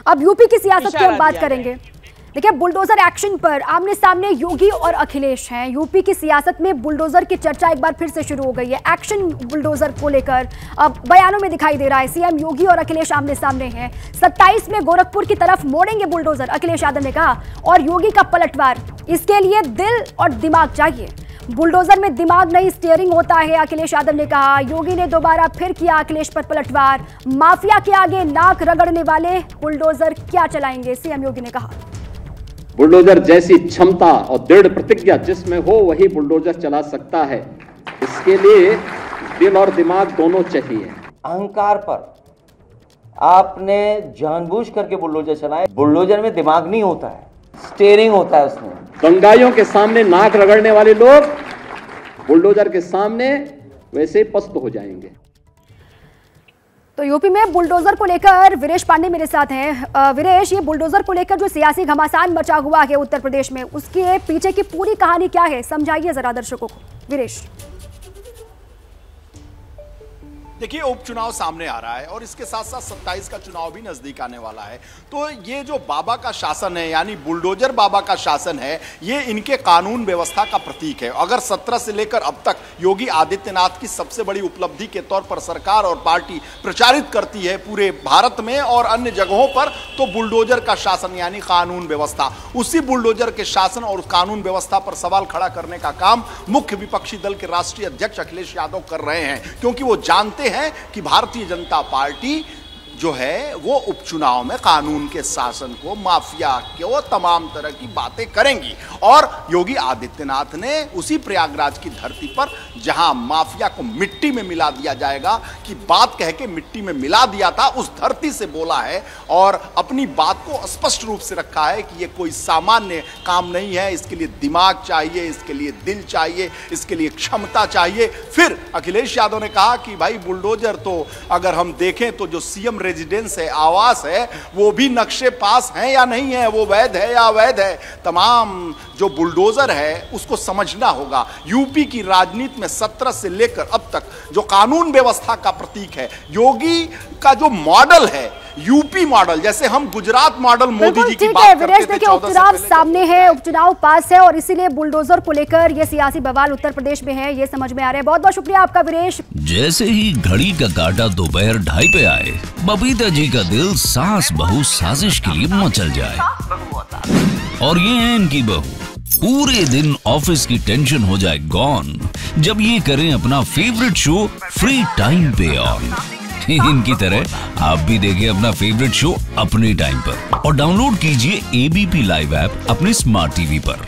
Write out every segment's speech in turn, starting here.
अब यूपी की सियासत की हम बात करेंगे। देखिए, बुलडोजर एक्शन पर आमने सामने योगी और अखिलेश हैं। यूपी की सियासत में बुलडोजर की चर्चा एक बार फिर से शुरू हो गई है। एक्शन बुलडोजर को लेकर अब बयानों में दिखाई दे रहा है। सीएम योगी और अखिलेश आमने सामने हैं। 27 में गोरखपुर की तरफ मोड़ेंगे बुलडोजर, अखिलेश यादव ने कहा। और योगी का पलटवार, इसके लिए दिल और दिमाग चाहिए। बुलडोजर में दिमाग नहीं, स्टीयरिंग होता है, अखिलेश यादव ने कहा। योगी ने दोबारा फिर किया अखिलेश पर पलटवार। माफिया के आगे नाक रगड़ने वाले बुलडोजर क्या चलाएंगे, सीएम योगी ने कहा। बुलडोजर जैसी क्षमता और दृढ़ प्रतिज्ञा जिसमें हो वही बुलडोजर चला सकता है। इसके लिए दिल और दिमाग दोनों चाहिए। अहंकार पर आपने जानबूझ करके बुलडोजर चलाए। बुलडोजर में दिमाग नहीं होता है, स्टीयरिंग होता है उसमें। दंगाइयों के सामने नाक रगड़ने वाले लोग बुलडोजर के सामने वैसे ही पस्त हो जाएंगे। तो यूपी में बुलडोजर को लेकर वीरेश पांडे मेरे साथ हैं। वीरेश, ये बुलडोजर को लेकर जो सियासी घमासान मचा हुआ है उत्तर प्रदेश में, उसके पीछे की पूरी कहानी क्या है, समझाइए जरा दर्शकों को, वीरेश। देखिए, उपचुनाव सामने आ रहा है और इसके साथ साथ 27 का चुनाव भी नजदीक आने वाला है। तो ये जो बाबा का शासन है, यानी बुलडोजर बाबा का शासन है, ये इनके कानून व्यवस्था का प्रतीक है। अगर 17 से लेकर अब तक योगी आदित्यनाथ की सबसे बड़ी उपलब्धि के तौर पर सरकार और पार्टी प्रचारित करती है पूरे भारत में और अन्य जगहों पर, तो बुलडोजर का शासन यानी कानून व्यवस्था, उसी बुलडोजर के शासन और कानून व्यवस्था पर सवाल खड़ा करने का काम मुख्य विपक्षी दल के राष्ट्रीय अध्यक्ष अखिलेश यादव कर रहे हैं। क्योंकि वो जानते हैं कि भारतीय जनता पार्टी जो है वो उपचुनाव में कानून के शासन को, माफिया को, तमाम तरह की बातें करेंगी। और योगी आदित्यनाथ ने उसी प्रयागराज की धरती पर, जहां माफिया को मिट्टी में मिला दिया जाएगा कि बात कह के मिट्टी में मिला दिया था, उस धरती से बोला है और अपनी बात को स्पष्ट रूप से रखा है कि ये कोई सामान्य काम नहीं है। इसके लिए दिमाग चाहिए, इसके लिए दिल चाहिए, इसके लिए क्षमता चाहिए। फिर अखिलेश यादव ने कहा कि भाई बुलडोजर तो अगर हम देखें तो जो सीएम रेजिडेंस है, आवास है, वो भी नक्शे पास हैं या नहीं है, वो वैध है या अवैध है। तमाम जो बुलडोजर है उसको समझना होगा। यूपी की राजनीति में 17 से लेकर अब तक जो कानून व्यवस्था का प्रतीक है, योगी का जो मॉडल है, यूपी मॉडल, जैसे हम गुजरात मॉडल मोदी जी की बात करते थे। उपचुनाव सामने है, उपचुनाव पास है और इसीलिए बुलडोजर को लेकर ये सियासी बवाल उत्तर प्रदेश में है, ये समझ में आ रहा है। बहुत बहुत शुक्रिया आपका वीरेश। जैसे ही घड़ी का काटा दोपहर 2:30 पे आए, बबीता जी का दिल सास बहू साजिश के लिए मचल जाए। और ये है इनकी बहू, पूरे दिन ऑफिस की टेंशन हो जाए गॉन जब ये करें अपना फेवरेट शो फ्री टाइम पे ऑन। इनकी तरह आप भी देखिए अपना फेवरेट शो अपने टाइम पर और डाउनलोड कीजिए एबीपी लाइव ऐप अपने स्मार्ट टीवी पर।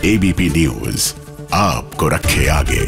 एबीपी न्यूज आपको रखे आगे।